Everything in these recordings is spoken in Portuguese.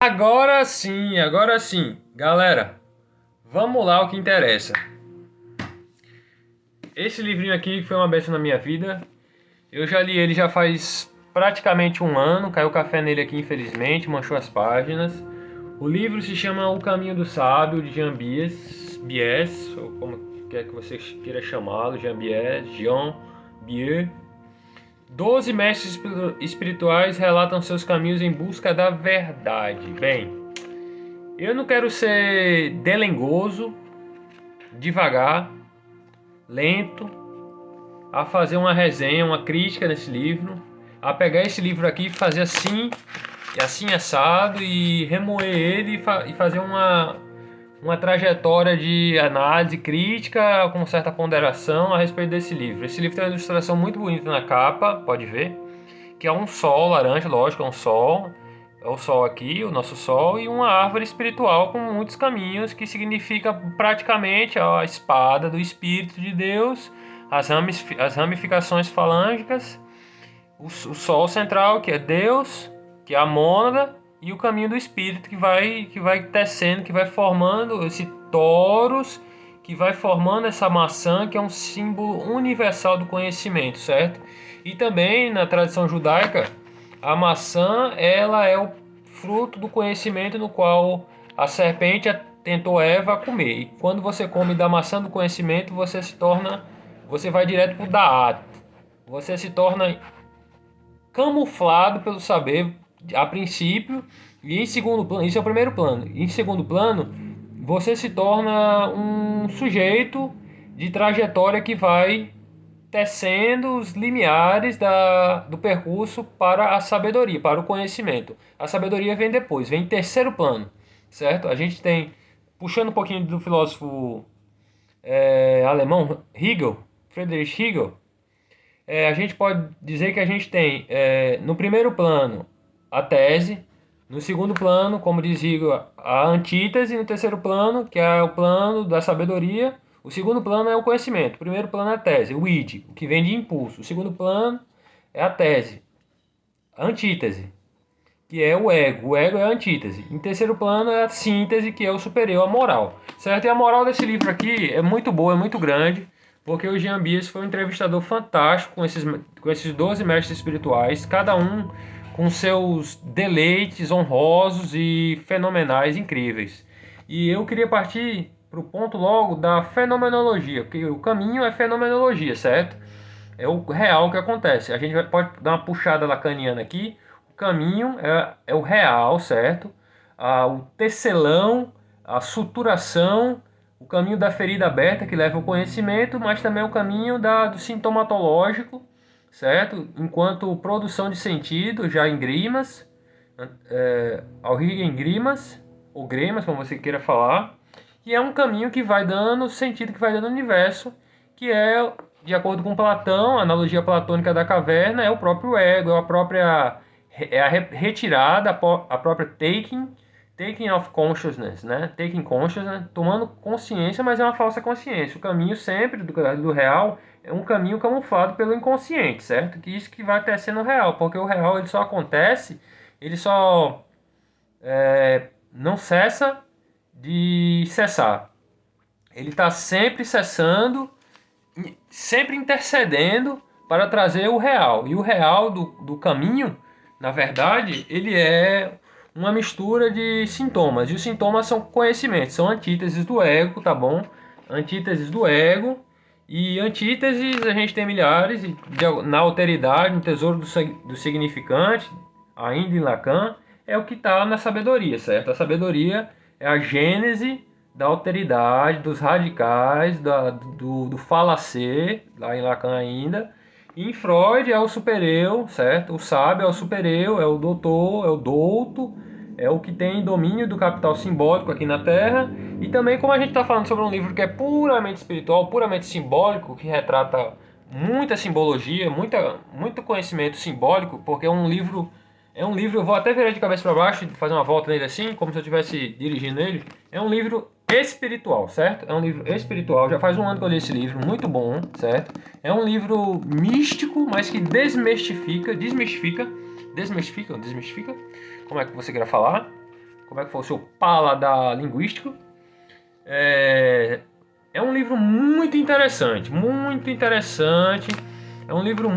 Agora sim. Galera, vamos lá o que interessa. Esse livrinho aqui foi uma bênção na minha vida. Eu já li ele já faz praticamente um ano. Caiu café nele aqui, infelizmente, manchou as páginas. O livro se chama O Caminho do Sábio, de Jean Bies, ou como quer que você queira chamá-lo, Jean Bies. 12 mestres espirituais relatam seus caminhos em busca da verdade. Bem, eu não quero ser delengoso, devagar, lento, a fazer uma resenha, uma crítica nesse livro, a pegar esse livro aqui e fazer assim, e assim assado, e remoer ele e fazer uma trajetória de análise crítica com certa ponderação a respeito desse livro. Esse livro tem uma ilustração muito bonita na capa, pode ver, que é um sol laranja, lógico, é um sol. É o sol aqui, o nosso sol, e uma árvore espiritual com muitos caminhos, que significa praticamente a espada do Espírito de Deus, as ramificações falângicas, o sol central, que é Deus, que é a mônada, e o caminho do Espírito, que vai tecendo, que vai formando esse toros, que vai formando essa maçã, que é um símbolo universal do conhecimento, certo? E também na tradição judaica, a maçã, ela é o fruto do conhecimento no qual a serpente tentou Eva a comer. E quando você come da maçã do conhecimento, você vai direto para o Da'at. Você se torna camuflado pelo saber a princípio, e em segundo plano, isso é o primeiro plano. Em segundo plano, você se torna um sujeito de trajetória que vai tecendo os limiares do percurso para a sabedoria, para o conhecimento. A sabedoria vem depois, vem em terceiro plano, certo? A gente tem, puxando um pouquinho do filósofo alemão Hegel, Friedrich Hegel, a gente pode dizer que a gente tem, no primeiro plano, a tese, no segundo plano, como diz Hegel, a antítese, e no terceiro plano, que é o plano da sabedoria. O segundo plano é o conhecimento, o primeiro plano é a tese, o id, o que vem de impulso. O segundo plano é a tese, a antítese, que é o ego é a antítese. Em terceiro plano é a síntese, que é o superior, a moral, certo? E a moral desse livro aqui é muito boa, é muito grande, porque o Jean Bies foi um entrevistador fantástico com esses 12 mestres espirituais, cada um com seus deleites honrosos e fenomenais, incríveis. E eu queria partir para o ponto logo da fenomenologia, porque o caminho é fenomenologia, certo? É o real que acontece. A gente pode dar uma puxada lacaniana aqui. O caminho é o real, certo? O tecelão, a suturação, o caminho da ferida aberta que leva ao conhecimento, mas também o caminho do sintomatológico, certo? Enquanto produção de sentido, já em grimas, Aurélio em grimas, ou gremas, como você queira falar, e é um caminho que vai dando sentido, que vai dando universo, que é, de acordo com Platão, a analogia platônica da caverna, é o próprio ego, é a retirada, a própria taking of consciousness, né? Taking consciousness, tomando consciência, mas é uma falsa consciência. O caminho sempre do real é um caminho camuflado pelo inconsciente, certo? Que isso que vai tecendo o real, porque o real ele só acontece, ele só não cessa de cessar. Ele está sempre cessando, sempre intercedendo para trazer o real. E o real do caminho, na verdade, ele é uma mistura de sintomas. E os sintomas são conhecimentos, são antíteses do ego, tá bom? Antíteses do ego. E antíteses a gente tem milhares, na alteridade, no tesouro do significante, ainda em Lacan, é o que está na sabedoria, certo? A sabedoria é a gênese da alteridade, dos radicais, do falacê, lá em Lacan ainda. E em Freud é o supereu, certo? O sábio é o supereu, é o doutor, é o douto, é o que tem domínio do capital simbólico aqui na Terra. E também, como a gente está falando sobre um livro que é puramente espiritual, puramente simbólico, que retrata muita simbologia, muito conhecimento simbólico, porque eu vou até virar de cabeça para baixo e fazer uma volta nele assim, como se eu estivesse dirigindo ele. É um livro espiritual, certo? É um livro espiritual. Já faz um ano que eu li esse livro, muito bom, certo? É um livro místico, mas que desmistifica, como é que você queira falar? como é que foi o seu paladar linguístico. É um livro muito interessante, muito interessante. É um livro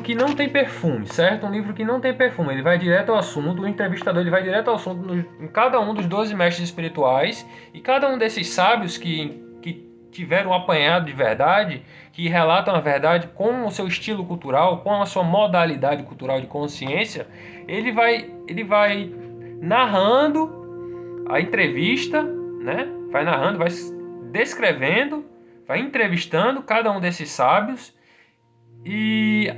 que não tem perfume, certo? Um livro que não tem perfume. Ele vai direto ao assunto, o entrevistador ele vai direto ao assunto em cada um dos 12 mestres espirituais. E cada um desses sábios que tiveram um apanhado de verdade, que relatam a verdade com o seu estilo cultural, com a sua modalidade cultural de consciência, ele vai narrando a entrevista, né? Vai narrando, vai descrevendo, vai entrevistando cada um desses sábios e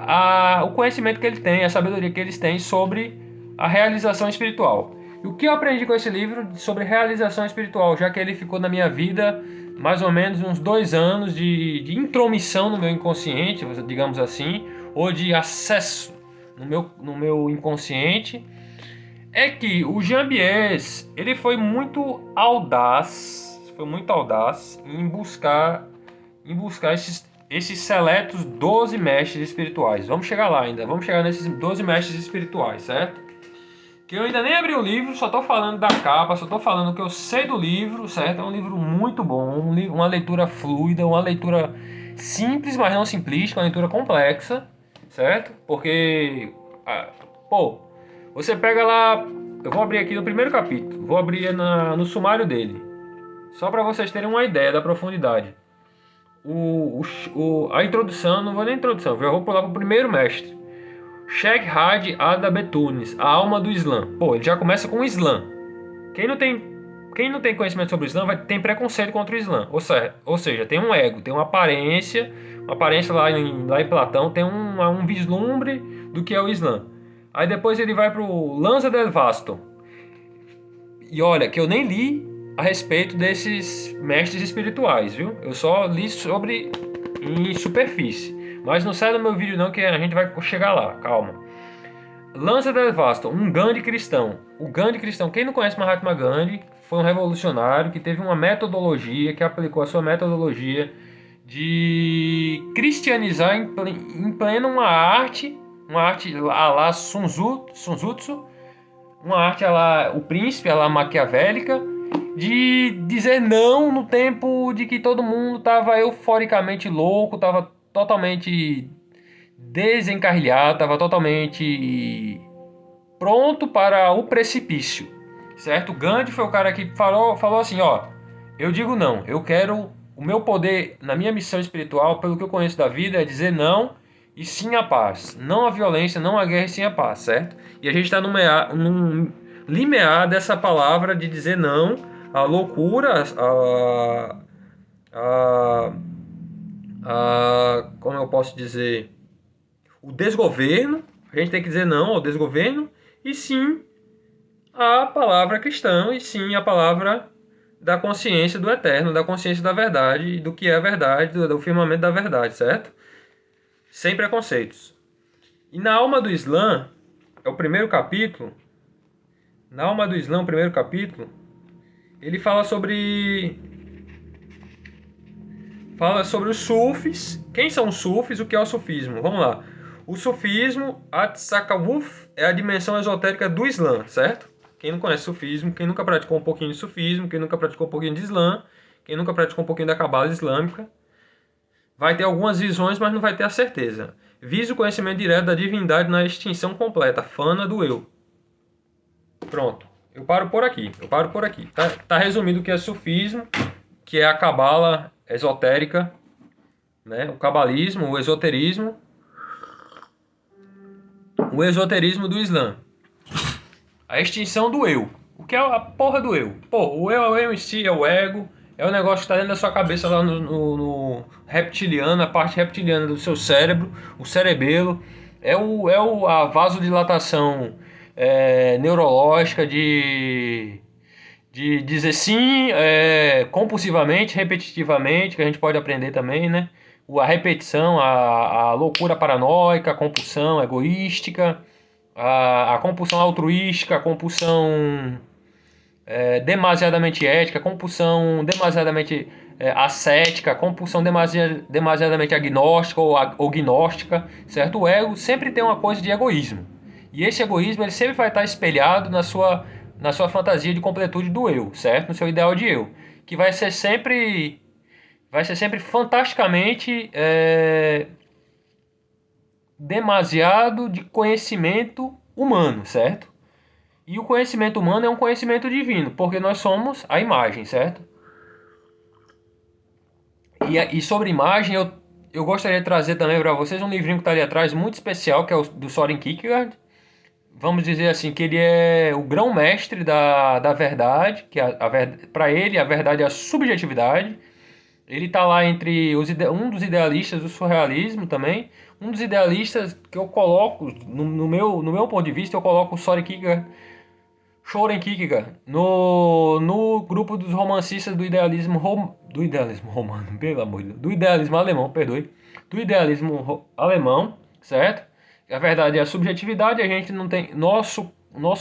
o conhecimento que ele tem, a sabedoria que eles têm sobre a realização espiritual. E o que eu aprendi com esse livro sobre realização espiritual, já que ele ficou na minha vida mais ou menos uns 2 anos de intromissão no meu inconsciente, digamos assim, ou de acesso no meu inconsciente, é que o Jean Bies, ele foi muito audaz em buscar esses seletos 12 mestres espirituais. Vamos chegar lá ainda, vamos chegar nesses 12 mestres espirituais, certo? Que eu ainda nem abri o livro, só estou falando da capa, só estou falando o que eu sei do livro, certo? É um livro muito bom, uma leitura fluida, uma leitura simples, mas não simplística, uma leitura complexa, certo? Porque, você pega lá, eu vou abrir aqui no primeiro capítulo, vou abrir no sumário dele, só para vocês terem uma ideia da profundidade. A introdução, não vou nem introdução, eu vou pular para o primeiro mestre. Sheikh Hadi Ada Betunes, a alma do Islã. Ele já começa com o Islã. Quem não tem conhecimento sobre o Islã tem preconceito contra o Islã. Ou seja, tem um ego, tem uma aparência lá em Platão, tem um vislumbre do que é o Islã. Aí depois ele vai para o Lanza del Vasto. E olha, que eu nem li a respeito desses mestres espirituais, viu? Eu só li sobre em superfície. Mas não sai do meu vídeo não, que a gente vai chegar lá, calma. Lanza del Vasto, um Gandhi cristão. O Gandhi cristão, quem não conhece Mahatma Gandhi, foi um revolucionário que teve uma metodologia, que aplicou a sua metodologia de cristianizar em pleno uma arte a lá Sun Tzu, uma arte a lá o príncipe, a lá maquiavélica, de dizer não no tempo de que todo mundo estava euforicamente louco, estava totalmente desencarrilhado, estava totalmente pronto para o precipício, certo? Gandhi foi o cara que falou assim, eu digo não, eu quero o meu poder na minha missão espiritual, pelo que eu conheço da vida, é dizer não e sim a paz, não a violência, não a guerra e sim a paz, certo? E a gente está num limiar dessa palavra de dizer não à loucura, como eu posso dizer, o desgoverno. A gente tem que dizer não ao desgoverno e sim à palavra cristã e sim à palavra da consciência do eterno, da consciência da verdade, do que é a verdade, do firmamento da verdade, certo? Sem preconceitos. E na Alma do Islã, é o primeiro capítulo. Na Alma do Islã, o primeiro capítulo, ele fala sobre os sufis. Quem são os sufis? O que é o sufismo? Vamos lá. O sufismo, at-tasawwuf, é a dimensão esotérica do Islã, certo? Quem não conhece sufismo, quem nunca praticou um pouquinho de sufismo, quem nunca praticou um pouquinho de Islã, quem nunca praticou um pouquinho da cabala islâmica, vai ter algumas visões, mas não vai ter a certeza. Visa o conhecimento direto da divindade na extinção completa, fana do eu. Pronto. Eu paro por aqui. Tá resumido o que é sufismo, que é a cabala esotérica, né? O cabalismo, o esoterismo do Islã. A extinção do eu. O que é a porra do eu? O eu é o eu em si, é o ego, é o negócio que está dentro da sua cabeça lá no reptiliano, a parte reptiliana do seu cérebro, o cerebelo, a vasodilatação neurológica de dizer sim compulsivamente, repetitivamente, que a gente pode aprender também, né? A repetição, a loucura paranoica, a compulsão egoística, a compulsão altruística, a compulsão demasiadamente ética, a compulsão demasiadamente ascética, a compulsão demasiadamente agnóstica ou gnóstica, certo? O ego sempre tem uma coisa de egoísmo. E esse egoísmo ele sempre vai estar espelhado na sua na sua fantasia de completude do eu, certo? No seu ideal de eu, que vai ser sempre fantasticamente demasiado de conhecimento humano, certo? E o conhecimento humano é um conhecimento divino, porque nós somos a imagem, certo? E sobre imagem, eu gostaria de trazer também para vocês um livrinho que está ali atrás, muito especial, que é o do Soren Kierkegaard. Vamos dizer assim, que ele é o grão-mestre da verdade, que para ele a verdade é a subjetividade. Ele está lá entre um dos idealistas do surrealismo também. Um dos idealistas que eu coloco, no meu ponto de vista, eu coloco o Soren Kierkegaard no grupo dos romancistas do idealismo romano, pelo amor de Deus, do idealismo alemão, perdoe, do idealismo alemão, certo? A verdade é a subjetividade, a gente não tem, nosso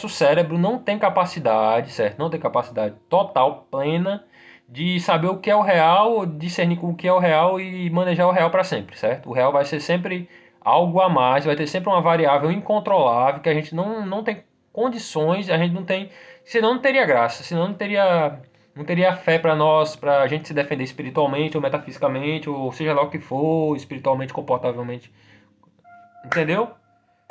cérebro não tem capacidade, certo? Não tem capacidade total, plena, de saber o que é o real, discernir o que é o real e manejar o real para sempre, certo? O real vai ser sempre algo a mais, vai ter sempre uma variável incontrolável que a gente não tem condições, a gente não tem, senão não teria graça, senão não teria fé para nós, para a gente se defender espiritualmente ou metafisicamente, ou seja lá o que for, espiritualmente, comportavelmente. Entendeu?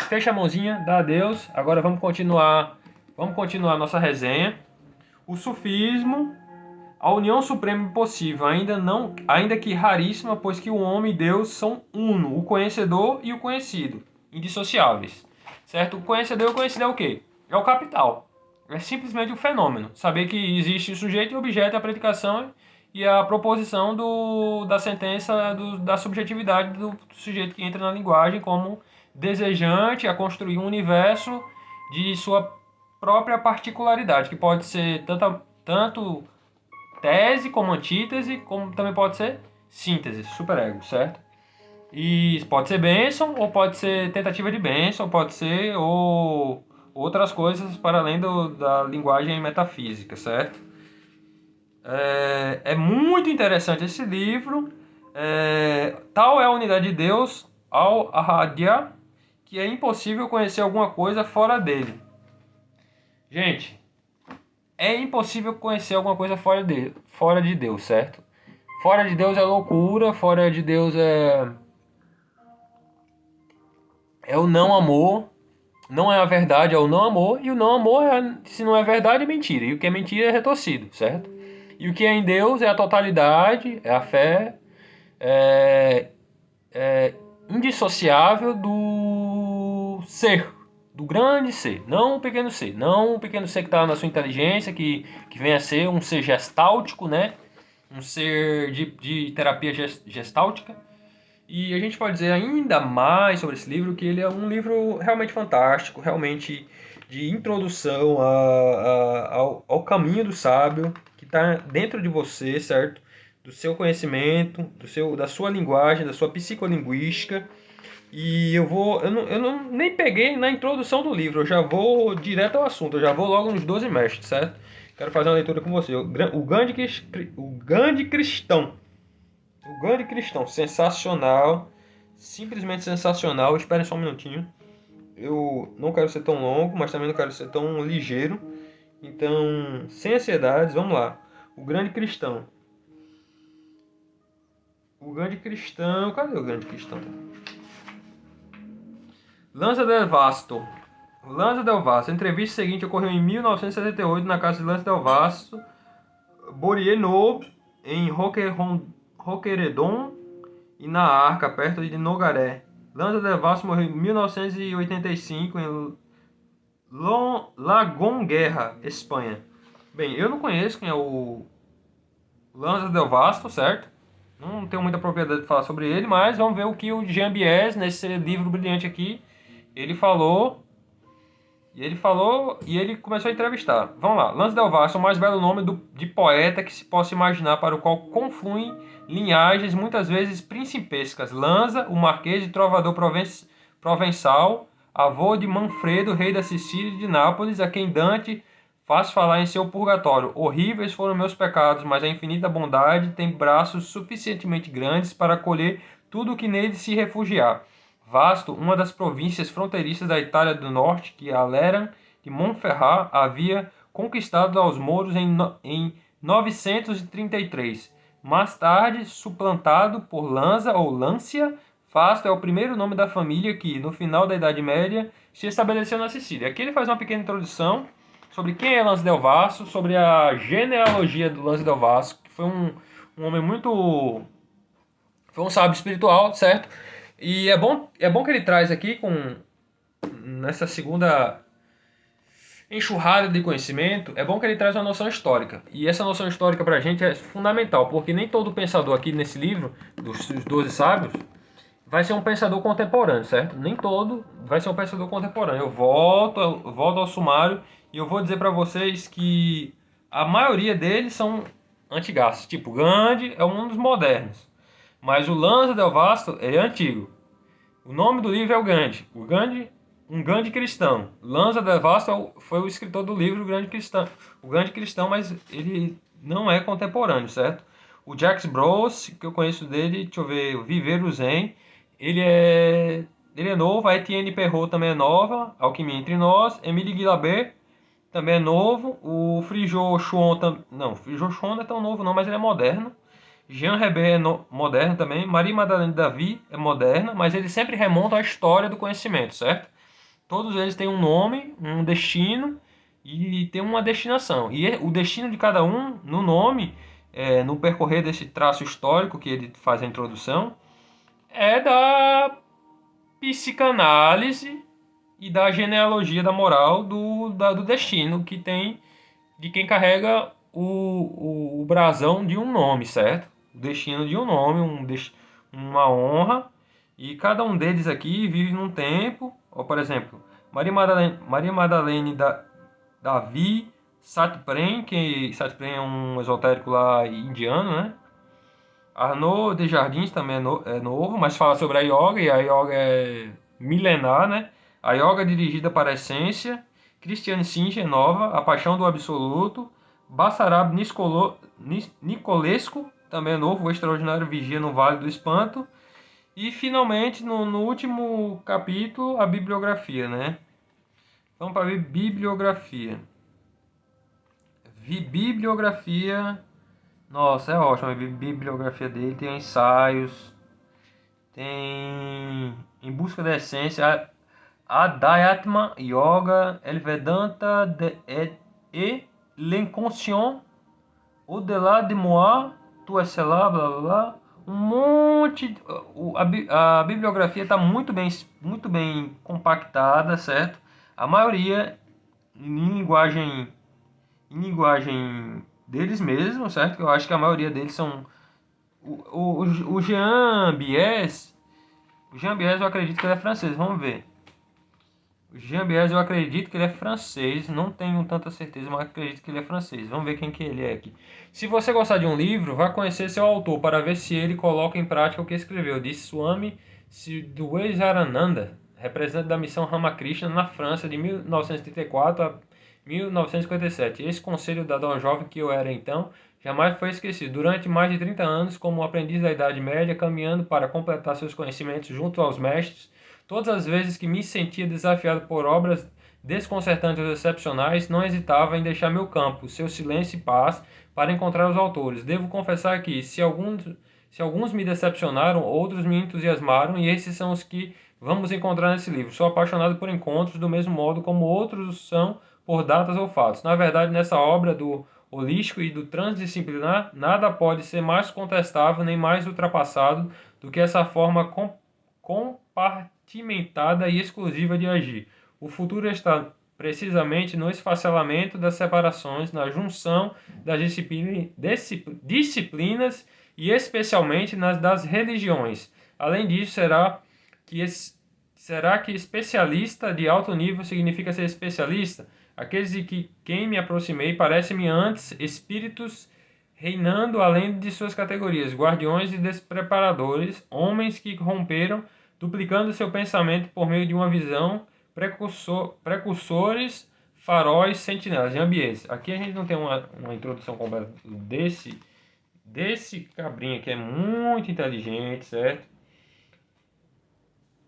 Fecha a mãozinha, dá adeus. Agora vamos continuar a nossa resenha. O sufismo, a união suprema impossível, ainda que raríssima, pois que o homem e Deus são uno, o conhecedor e o conhecido, indissociáveis. Certo? O conhecedor é o quê? É o capital. É simplesmente o fenômeno. Saber que existe o sujeito e o objeto, a predicação e a proposição da sentença da subjetividade do sujeito que entra na linguagem como desejante a construir um universo de sua própria particularidade, que pode ser tanto tese como antítese, como também pode ser síntese, superego, certo? E pode ser bênção, ou pode ser tentativa de bênção, pode ser outras coisas para além da linguagem metafísica, certo? É muito interessante esse livro. Tal é a unidade de Deus, al-Ahadiyya, que é impossível conhecer alguma coisa fora dele. Gente, é impossível conhecer alguma coisa fora de Deus, certo? Fora de Deus é loucura, fora de Deus é o não amor, não é a verdade, é o não amor, e o não amor, se não é verdade, é mentira, e o que é mentira é retorcido, certo? E o que é em Deus é a totalidade, é a fé, é indissociável do ser, do grande ser, não o pequeno ser, não o pequeno ser que está na sua inteligência, que vem a ser um ser gestáltico, né? Um ser de terapia gestáltica. E a gente pode dizer ainda mais sobre esse livro, que ele é um livro realmente fantástico, realmente de introdução ao caminho do sábio, que está dentro de você, certo? Do seu conhecimento, da sua linguagem, da sua psicolinguística. E eu não nem peguei na introdução do livro, eu já vou direto ao assunto, eu já vou logo nos 12 mestres, certo? Quero fazer uma leitura com você. O Gandhi Cristão. O Gandhi Cristão, sensacional, simplesmente sensacional. Espere só um minutinho. Eu não quero ser tão longo, mas também não quero ser tão ligeiro. Então, sem ansiedades, vamos lá. O Grande Cristão. O Grande Cristão. Cadê o Grande Cristão? Lanza del Vasto. Lanza del Vasto. A entrevista seguinte ocorreu em 1978 na casa de Lanza del Vasto, Borieno, em Roqueredon e na Arca, perto de Nogaré. Lanza del Vasto morreu em 1985 em Lagonguerra, Espanha. Bem, eu não conheço quem é o Lanza del Vasto, certo? Não tenho muita propriedade de falar sobre ele, mas vamos ver o que o Jean Bies, nesse livro brilhante aqui, ele falou. E ele começou a entrevistar. Vamos lá. Lanza del Vasto é o mais belo nome de poeta que se possa imaginar, para o qual confluem linhagens muitas vezes principescas. Lanza, o marquês e trovador provençal, avô de Manfredo, rei da Sicília e de Nápoles, a quem Dante faz falar em seu purgatório. Horríveis foram meus pecados, mas a infinita bondade tem braços suficientemente grandes para acolher tudo o que nele se refugiar. Vasto, uma das províncias fronteiriças da Itália do Norte, que Aleran de Montferrat havia conquistado aos mouros em 933. Mais tarde, suplantado por Lanza ou Lância, Fasto é o primeiro nome da família que, no final da Idade Média, se estabeleceu na Sicília. Aqui ele faz uma pequena introdução sobre quem é Lanza del Vasto, sobre a genealogia do Lanza del Vasto, que foi um homem muito... foi um sábio espiritual, certo? E é bom que ele traz aqui, nessa segunda enxurrada de conhecimento, é bom que ele traz uma noção histórica. E essa noção histórica para a gente é fundamental, porque nem todo pensador aqui nesse livro, dos 12 sábios, vai ser um pensador contemporâneo, certo? Nem todo vai ser um pensador contemporâneo. Eu volto ao sumário e eu vou dizer para vocês que a maioria deles são antigaços. Tipo, Gandhi é um dos modernos, mas o Lanza del Vasto é antigo. O nome do livro é o Gandhi. Um Gandhi cristão. Lanza del Vasto foi o escritor do livro O Gandhi cristão, mas ele não é contemporâneo, certo? O Jacques Brousse, que eu conheço dele, deixa eu ver, Viver o Zen, ele é novo. A Etienne Perrot também é nova. Alquimia entre Nós. Émile Guilabert também é novo. O Frijo Chuon, não, Frijo Chuon não é tão novo não, mas ele é moderno. Jean Rebet é moderno também. Marie Madeleine Davy é moderna, mas eles sempre remontam à história do conhecimento, certo? Todos eles têm um nome, um destino e tem uma destinação. E o destino de cada um, no nome, no percorrer desse traço histórico que ele faz a introdução, é da psicanálise e da genealogia da moral do destino que tem de quem carrega o brasão de um nome, certo? O destino de um nome, uma honra. E cada um deles aqui vive num tempo, ou por exemplo, Maria Madalene Davi Satprem, que Satprem é um esotérico lá indiano, né? Arnaud Desjardins também é novo, mas fala sobre a yoga, e a yoga é milenar, né? A yoga dirigida para a essência. Christiane Singer é nova, A Paixão do Absoluto. Bassarab Nicolescu, também é novo, O Extraordinário Vigia no Vale do Espanto. E finalmente, no último capítulo, a bibliografia, né? Vamos para a bibliografia. Bibliografia. Nossa, é ótimo a bibliografia dele. Tem ensaios, tem Em Busca da Essência, Adhyatma Yoga, El Vedanta et l'Inconscient, Au-delà de moi, tu es là, blá blá blá. Um monte. A bibliografia está muito bem compactada, certo? A maioria em linguagem deles mesmos, certo? Eu acho que a maioria deles são. O Jean Bies. O Jean Bies eu acredito que ele é francês, vamos ver. O Jean Bies eu acredito que ele é francês, não tenho tanta certeza, mas acredito que ele é francês. Vamos ver quem que ele é aqui. Se você gostar de um livro, vá conhecer seu autor para ver se ele coloca em prática o que escreveu. Disse Swami Dvaijayananda, representante da missão Ramakrishna na França de 1934 a 1957. Esse conselho dado ao jovem que eu era então jamais foi esquecido. Durante mais de 30 anos, como aprendiz da Idade Média, caminhando para completar seus conhecimentos junto aos mestres, todas as vezes que me sentia desafiado por obras desconcertantes ou excepcionais, não hesitava em deixar meu campo, seu silêncio e paz, para encontrar os autores. Devo confessar que, se alguns me decepcionaram, outros me entusiasmaram, e esses são os que vamos encontrar nesse livro. Sou apaixonado por encontros, do mesmo modo como outros são por datas ou fatos. Na verdade, nessa obra do holístico e do transdisciplinar, nada pode ser mais contestável nem mais ultrapassado do que essa forma compartimentada e exclusiva de agir. O futuro está precisamente no esfacelamento das separações, na junção das disciplinas e especialmente nas das religiões. Além disso, será que especialista de alto nível significa ser especialista? Aqueles de quem me aproximei parecem-me antes espíritos reinando além de suas categorias, guardiões e despreparadores, homens que romperam, duplicando seu pensamento por meio de uma visão, precursores, faróis, sentinelas e ambientes. Aqui a gente não tem uma introdução completa desse cabrinha que é muito inteligente, certo?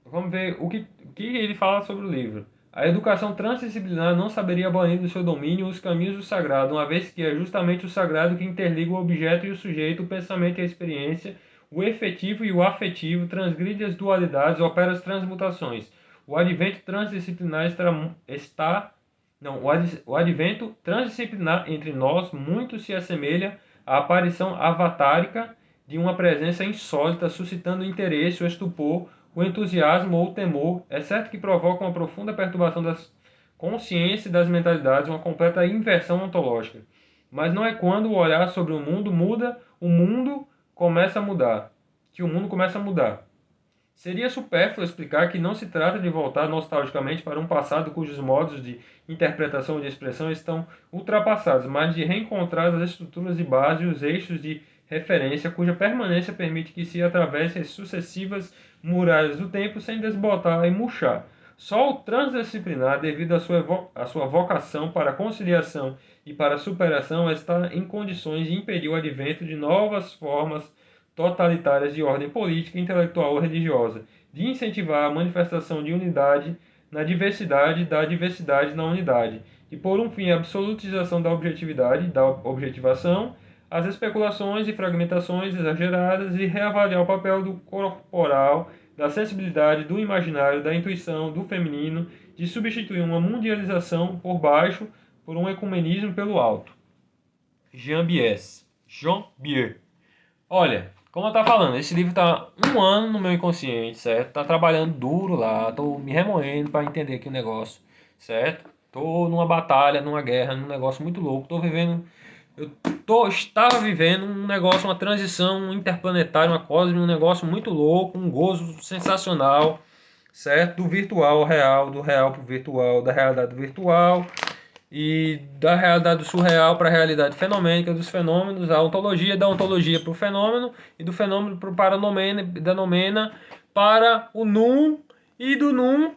Vamos ver o que ele fala sobre o livro. A educação transdisciplinar não saberia banir do seu domínio os caminhos do sagrado, uma vez que é justamente o sagrado que interliga o objeto e o sujeito, o pensamento e a experiência, o efetivo e o afetivo, transgride as dualidades, opera as transmutações. O advento transdisciplinar o advento transdisciplinar entre nós muito se assemelha à aparição avatárica de uma presença insólita, suscitando o interesse, o estupor, o entusiasmo ou o temor, é certo que provoca uma profunda perturbação das consciências e das mentalidades, uma completa inversão ontológica. Mas não é quando o olhar sobre o mundo muda, o mundo começa a mudar, que o mundo começa a mudar. Seria supérfluo explicar que não se trata de voltar nostalgicamente para um passado cujos modos de interpretação e de expressão estão ultrapassados, mas de reencontrar as estruturas de base e os eixos de referência cuja permanência permite que se atravesse as sucessivas muralhas do tempo sem desbotar e murchar. Só o transdisciplinar, devido à sua vocação para a conciliação e para a superação, está em condições de impedir o advento de novas formas totalitárias de ordem política, intelectual ou religiosa, de incentivar a manifestação de unidade na diversidade, da diversidade na unidade, e por um fim a absolutização da objetividade, da objetivação, as especulações e fragmentações exageradas e reavaliar o papel do corporal, da sensibilidade, do imaginário, da intuição, do feminino, de substituir uma mundialização por baixo por um ecumenismo pelo alto. Jean Bier. Olha, como eu tava falando, esse livro tá um ano no meu inconsciente, certo? Tá trabalhando duro lá, tô me remoendo para entender aqui o negócio, certo? Tô numa batalha, numa guerra, num negócio muito louco, estava vivendo um negócio, uma transição interplanetária, uma cósmica, um negócio muito louco, um gozo sensacional, certo? Do virtual ao real, do real pro virtual, da realidade virtual e da realidade surreal para a realidade fenomênica dos fenômenos, a ontologia da ontologia para o fenômeno e do fenômeno para a nomena, da nomena para o num e do num